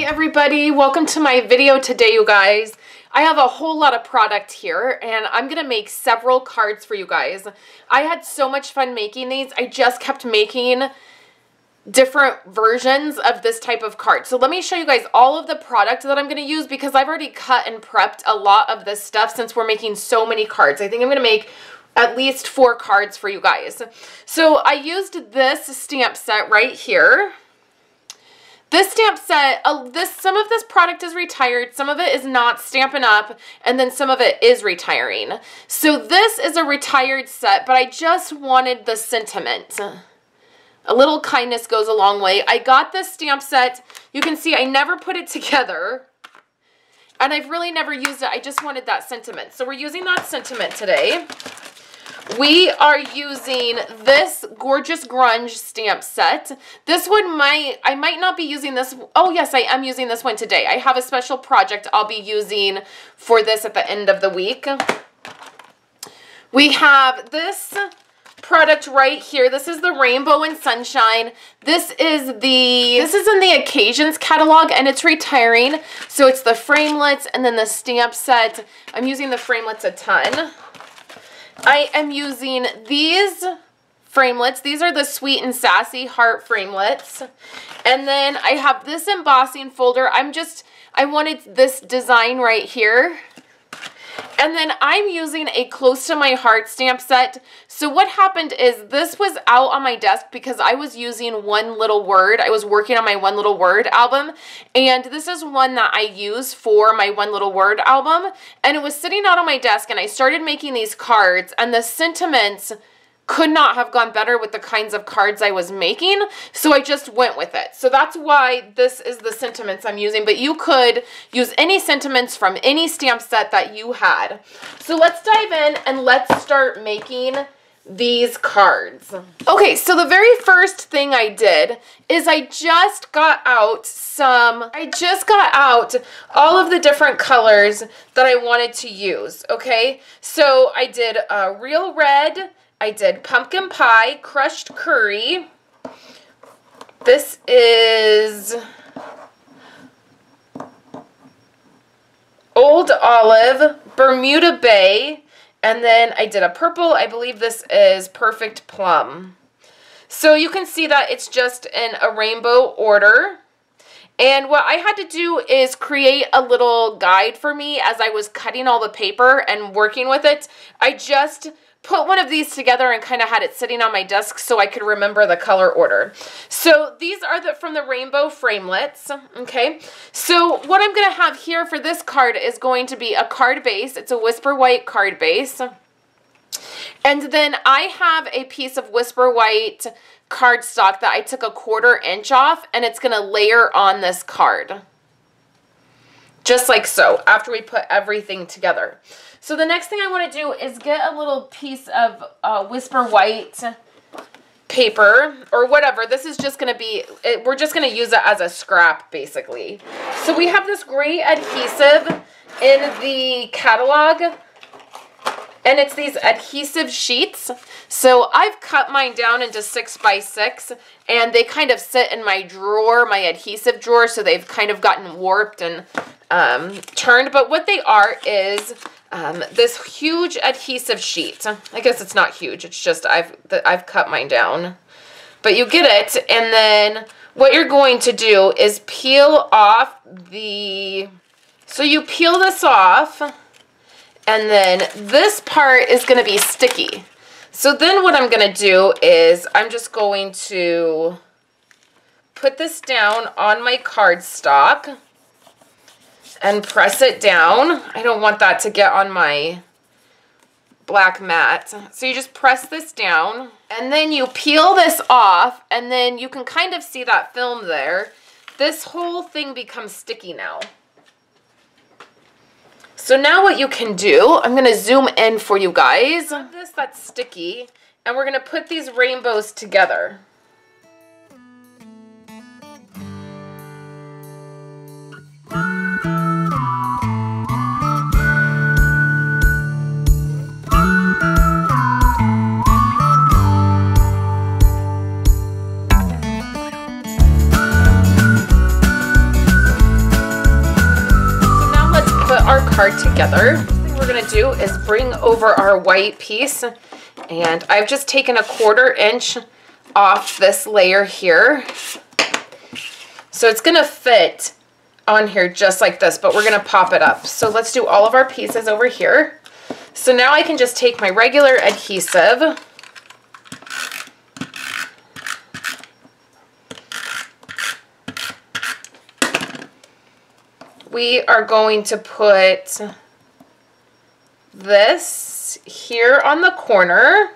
everybody, welcome to my video today, you guys. I have a whole lot of product here and I'm gonna make several cards for you guys. I had so much fun making these. I just kept making different versions of this type of card. So let me show you guys all of the product that I'm gonna use because I've already cut and prepped a lot of this stuff since we're making so many cards. I think I'm gonna make at least 4 cards for you guys. So I used this stamp set right here. This stamp set, some of this product is retired, some of it is not Stampin' Up, and then some of it is retiring. So this is a retired set, but I just wanted the sentiment. A little kindness goes a long way. I got this stamp set. You can see I never put it together, and I've really never used it. I just wanted that sentiment. So we're using that sentiment today. We are using this gorgeous grunge stamp set. This one I might not be using this. Oh yes, I am using this one today. I have a special project I'll be using for this at the end of the week. We have this product right here. This is the Rainbow and Sunshine. This is in the Occasions catalog and it's retiring. So it's the framelits and then the stamp set. I'm using the framelits a ton. I am using these framelits. These are the Sweet and Sassy Heart framelits. And then I have this embossing folder. I wanted this design right here. And then I'm using a Close to My Heart stamp set. So what happened is this was out on my desk because I was using One Little Word. I was working on my One Little Word album. And this is one that I use for my One Little Word album. And it was sitting out on my desk and I started making these cards. And the sentiments could not have gone better with the kinds of cards I was making, so I just went with it. So that's why this is the sentiments I'm using, but you could use any sentiments from any stamp set that you had. So let's dive in and let's start making these cards. Okay, so the very first thing I did is I just got out all of the different colors that I wanted to use, okay? So I did Real Red, I did Pumpkin Pie, Crushed Curry. This is Old Olive, Bermuda Bay, and then I did a purple. I believe this is Perfect Plum. So you can see that it's just in a rainbow order. And what I had to do is create a little guide for me as I was cutting all the paper and working with it. I just put one of these together and kind of had it sitting on my desk so I could remember the color order. So these are from the Rainbow framelits, okay? So what I'm going to have here for this card is going to be a card base. It's a Whisper White card base. And then I have a piece of Whisper White cardstock that I took a 1/4 inch off, and it's going to layer on this card. Just like so, after we put everything together. So the next thing I want to do is get a little piece of Whisper White paper or whatever. This is just going to be, we're just going to use it as a scrap basically. So we have this great adhesive in the catalog and it's these adhesive sheets. So I've cut mine down into 6 by 6 and they kind of sit in my drawer, my adhesive drawer, so they've kind of gotten warped and turned. But what they are is this huge adhesive sheet. I guess it's not huge, it's just I've cut mine down. But you get it, and then what you're going to do is peel off so you peel this off, and then this part is going to be sticky. So then what I'm going to do is I'm just going to put this down on my cardstock and press it down. I don't want that to get on my black mat. So you just press this down and then you peel this off and then you can kind of see that film there. This whole thing becomes sticky now. So now what you can do, I'm going to zoom in for you guys. I have this that's sticky and we're going to put these rainbows together. card together. The thing we're gonna do is bring over our white piece, and I've just taken a 1/4 inch off this layer here. So it's gonna fit on here just like this, but we're gonna pop it up. So let's do all of our pieces over here. So now I can just take my regular adhesive, we are going to put this here on the corner,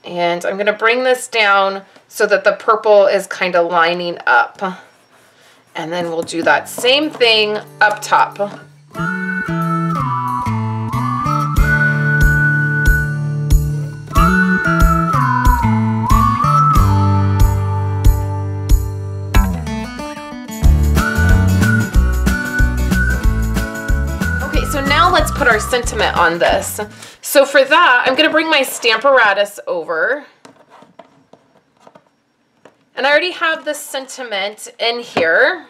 and I'm going to bring this down so that the purple is kind of lining up. And then we'll do that same thing up top. Let's put our sentiment on this. So for that, I'm going to bring my Stamparatus over. And I already have the sentiment in here.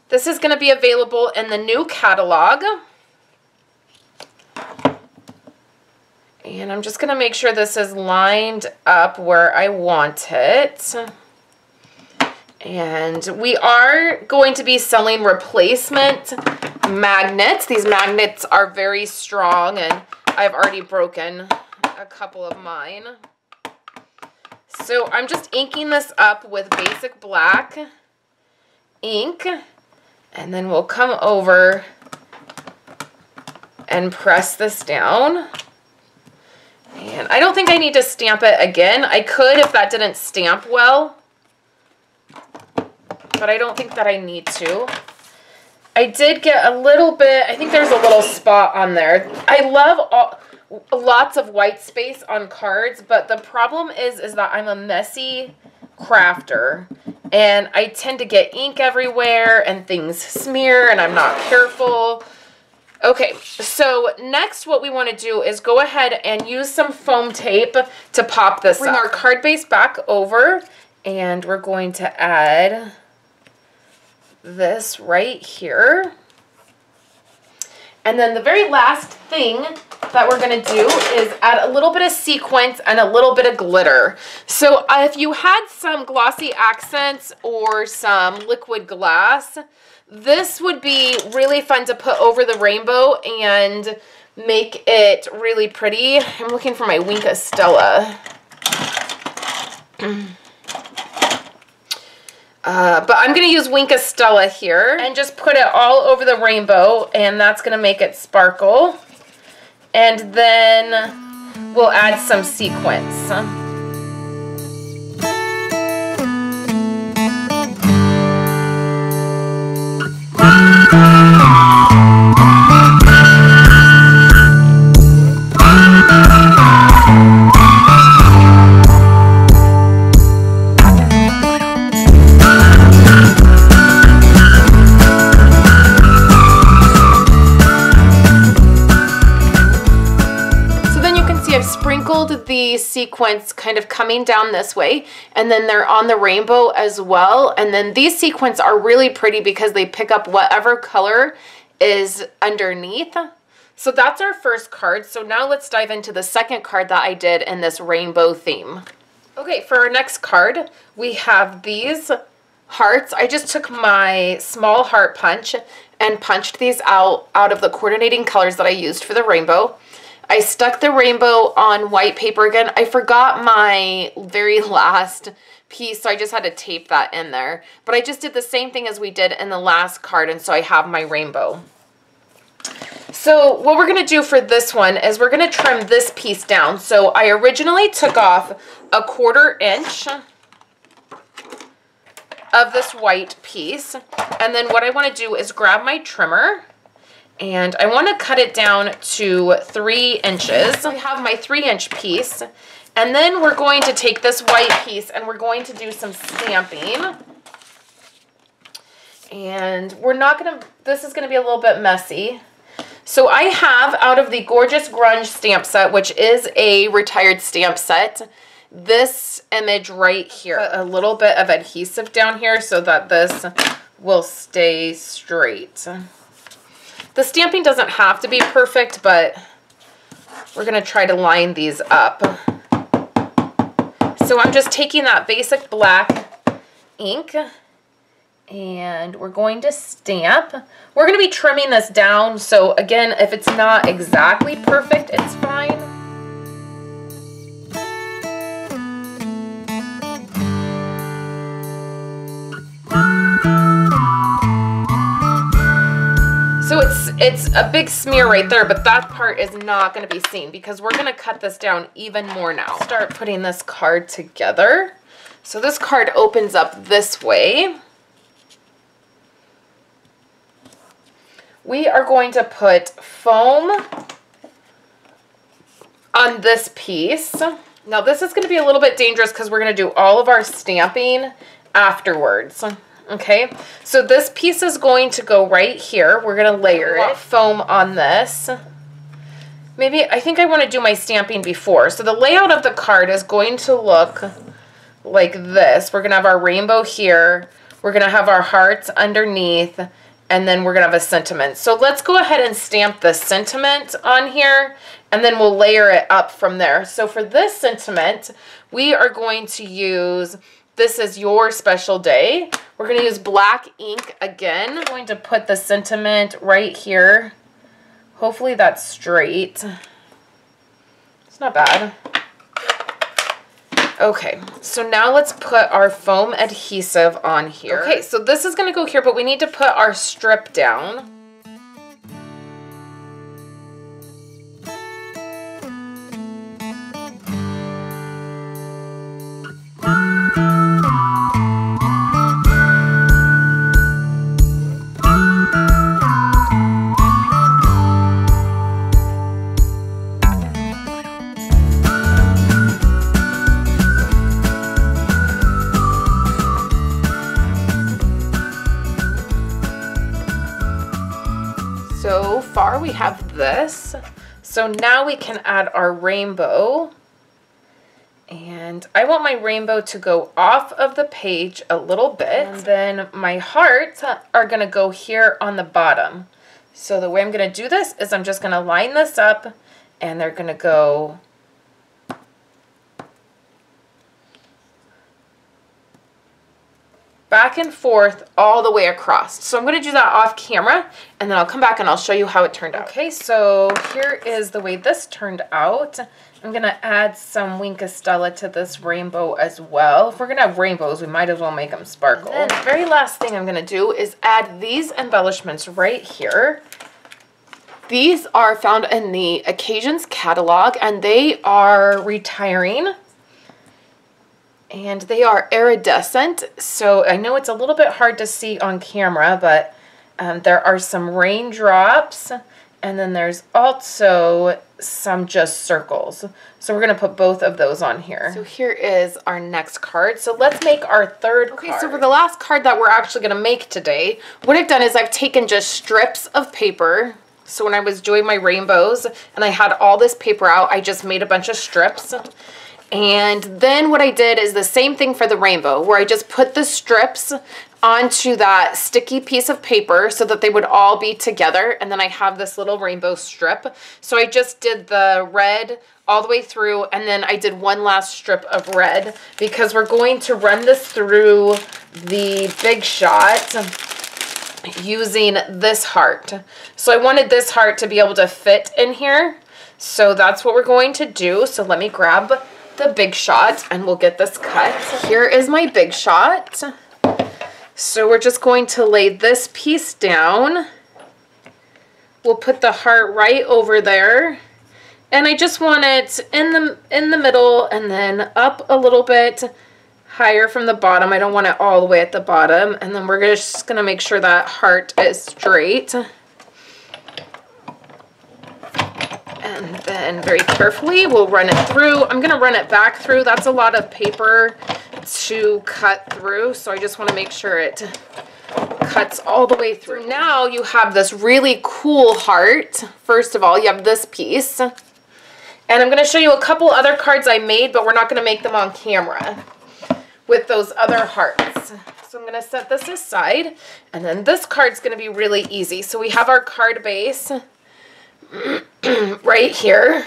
This is going to be available in the new catalog. And I'm just going to make sure this is lined up where I want it. And we are going to be selling replacement magnets. These magnets are very strong, and I've already broken a couple of mine. So I'm just inking this up with basic black ink, and then we'll come over and press this down. And I don't think I need to stamp it again. I could if that didn't stamp well, but I don't think that I need to. I did get a little bit, I think there's a little spot on there. I love lots of white space on cards, but the problem is that I'm a messy crafter, and I tend to get ink everywhere and things smear and I'm not careful. Okay, so next what we want to do is go ahead and use some foam tape to pop this up. Bring our card base back over, and we're going to add this right here. And then the very last thing that we're going to do is add a little bit of sequins and a little bit of glitter. So if you had some glossy accents or some liquid glass, this would be really fun to put over the rainbow and make it really pretty. I'm looking for my Winka Stella. But I'm going to use Winka Stella here and just put it all over the rainbow, and that's going to make it sparkle. And then we'll add some sequins. The sequins kind of coming down this way, and then they're on the rainbow as well. And then these sequins are really pretty because they pick up whatever color is underneath. So that's our first card. So now let's dive into the second card that I did in this rainbow theme. Okay, for our next card, we have these hearts. I just took my small heart punch and punched these out of the coordinating colors that I used for the rainbow. I stuck the rainbow on white paper again. I forgot my very last piece, so I just had to tape that in there. But I just did the same thing as we did in the last card, and so I have my rainbow. So what we're going to do for this one is we're going to trim this piece down. So I originally took off a 1/4 inch of this white piece, and then what I want to do is grab my trimmer, and I want to cut it down to 3 inches. I have my 3-inch piece, and then we're going to take this white piece and we're going to do some stamping. And we're not going to, this is going to be a little bit messy. So I have, out of the Gorgeous Grunge stamp set, which is a retired stamp set, this image right here. Put a little bit of adhesive down here so that this will stay straight. The stamping doesn't have to be perfect, but we're gonna try to line these up. So I'm just taking that basic black ink and we're going to stamp. We're going to be trimming this down, so again, if it's not exactly perfect, it's fine. So it's a big smear right there, but that part is not going to be seen because we're going to cut this down even more now. Start putting this card together. So this card opens up this way. We are going to put foam on this piece. Now this is going to be a little bit dangerous because we're going to do all of our stamping afterwards. Okay, so this piece is going to go right here. We're going to layer it. Foam on this. Maybe, I think I want to do my stamping before. So the layout of the card is going to look like this. We're going to have our rainbow here. We're going to have our hearts underneath. And then we're going to have a sentiment. So let's go ahead and stamp the sentiment on here. And then we'll layer it up from there. So for this sentiment, we are going to use... This is your special day. We're going to use black ink again. I'm going to put the sentiment right here. Hopefully that's straight. It's not bad. Okay, so now let's put our foam adhesive on here. Okay, so this is going to go here, but we need to put our strip down. So far we have this. So now we can add our rainbow. And I want my rainbow to go off of the page a little bit. And then my hearts are going to go here on the bottom. So the way I'm going to do this is I'm just going to line this up and they're going to go back and forth all the way across. So I'm going to do that off camera and then I'll come back and I'll show you how it turned out. Okay, so here is the way this turned out. I'm going to add some Wink of Stella to this rainbow as well. If we're going to have rainbows, we might as well make them sparkle. And then the very last thing I'm going to do is add these embellishments right here. These are found in the Occasions catalog and they are retiring. And they are iridescent, so I know it's a little bit hard to see on camera, but there are some raindrops, and then there's also some just circles. So we're going to put both of those on here. So here is our next card. So let's make our third card. Okay, so for the last card that we're actually going to make today, what I've done is I've taken just strips of paper. So when I was doing my rainbows and I had all this paper out, I just made a bunch of strips. And then what I did is the same thing for the rainbow, where I just put the strips onto that sticky piece of paper so that they would all be together. And then I have this little rainbow strip. So I just did the red all the way through, and then I did one last strip of red because we're going to run this through the Big Shot using this heart. So I wanted this heart to be able to fit in here. So that's what we're going to do. So let me grab the Big Shot and we'll get this cut. Here is my Big Shot. So we're just going to lay this piece down. We'll put the heart right over there. And I just want it in the middle and then up a little bit higher from the bottom. I don't want it all the way at the bottom. And then we're just going to make sure that heart is straight. And then very carefully, we'll run it through. I'm going to run it back through. That's a lot of paper to cut through, so I just want to make sure it cuts all the way through. Now you have this really cool heart. First of all, you have this piece. And I'm going to show you a couple other cards I made, but we're not going to make them on camera with those other hearts. So I'm going to set this aside, and then this card's going to be really easy. So we have our card base right here.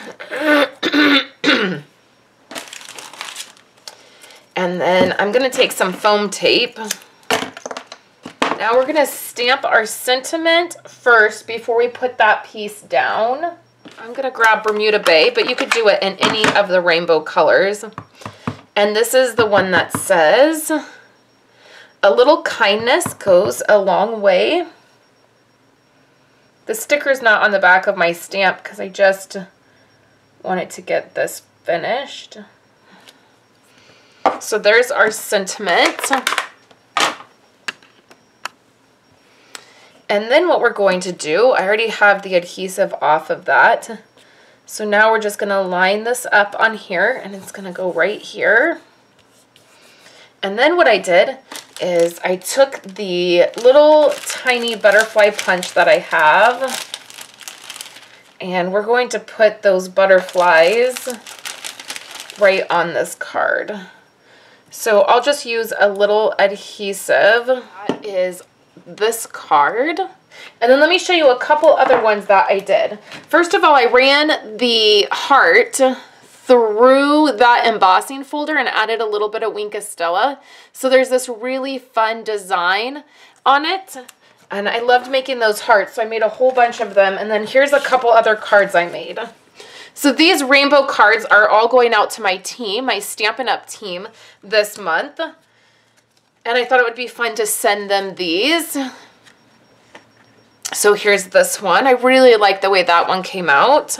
And then I'm going to take some foam tape. Now we're going to stamp our sentiment first before we put that piece down. I'm going to grab Bermuda Bay, but you could do it in any of the rainbow colors. And this is the one that says, "A little kindness goes a long way." The sticker's not on the back of my stamp because I just wanted to get this finished. So there's our sentiment. And then what we're going to do, I already have the adhesive off of that. So now we're just going to line this up on here, and it's going to go right here. And then what I did is I took the little tiny butterfly punch that I have, and we're going to put those butterflies right on this card. So I'll just use a little adhesive. That is this card. And then let me show you a couple other ones that I did. First of all, I ran the heart through that embossing folder and added a little bit of Wink of Stella. So there's this really fun design on it. And I loved making those hearts, so I made a whole bunch of them. And then here's a couple other cards I made. So these rainbow cards are all going out to my team, my Stampin' Up! Team this month. And I thought it would be fun to send them these. So here's this one. I really like the way that one came out.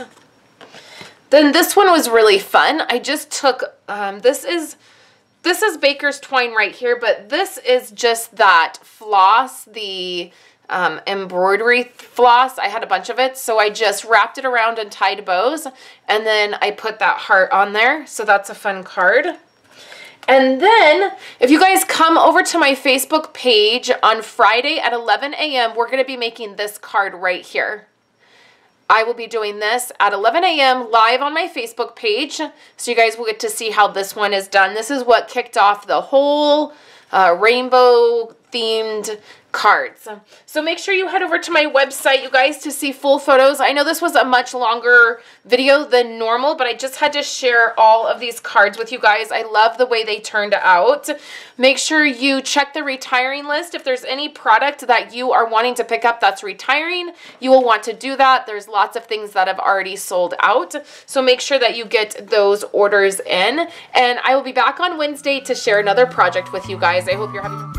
Then this one was really fun. I just took, this is Baker's Twine right here, but this is just that floss, the embroidery floss. I had a bunch of it, so I just wrapped it around and tied bows, and then I put that heart on there. So that's a fun card. And then, if you guys come over to my Facebook page on Friday at 11 a.m., we're going to be making this card right here. I will be doing this at 11 a.m. live on my Facebook page, so you guys will get to see how this one is done. This is what kicked off the whole rainbow-themed cards. So make sure you head over to my website, you guys, to see full photos. I know this was a much longer video than normal, but I just had to share all of these cards with you guys. I love the way they turned out. Make sure you check the retiring list. If there's any product that you are wanting to pick up that's retiring, you will want to do that. There's lots of things that have already sold out, so make sure that you get those orders in. And I will be back on Wednesday to share another project with you guys. I hope you're having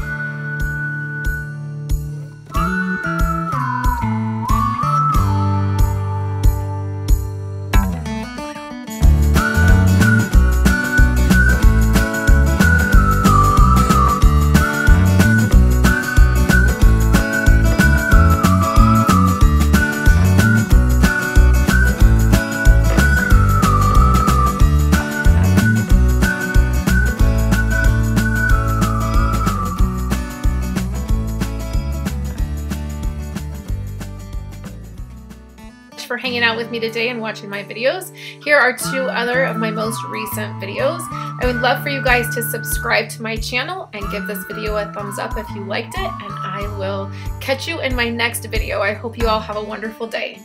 for hanging out with me today and watching my videos. Here are 2 other of my most recent videos. I would love for you guys to subscribe to my channel and give this video a thumbs up if you liked it, and I will catch you in my next video. I hope you all have a wonderful day.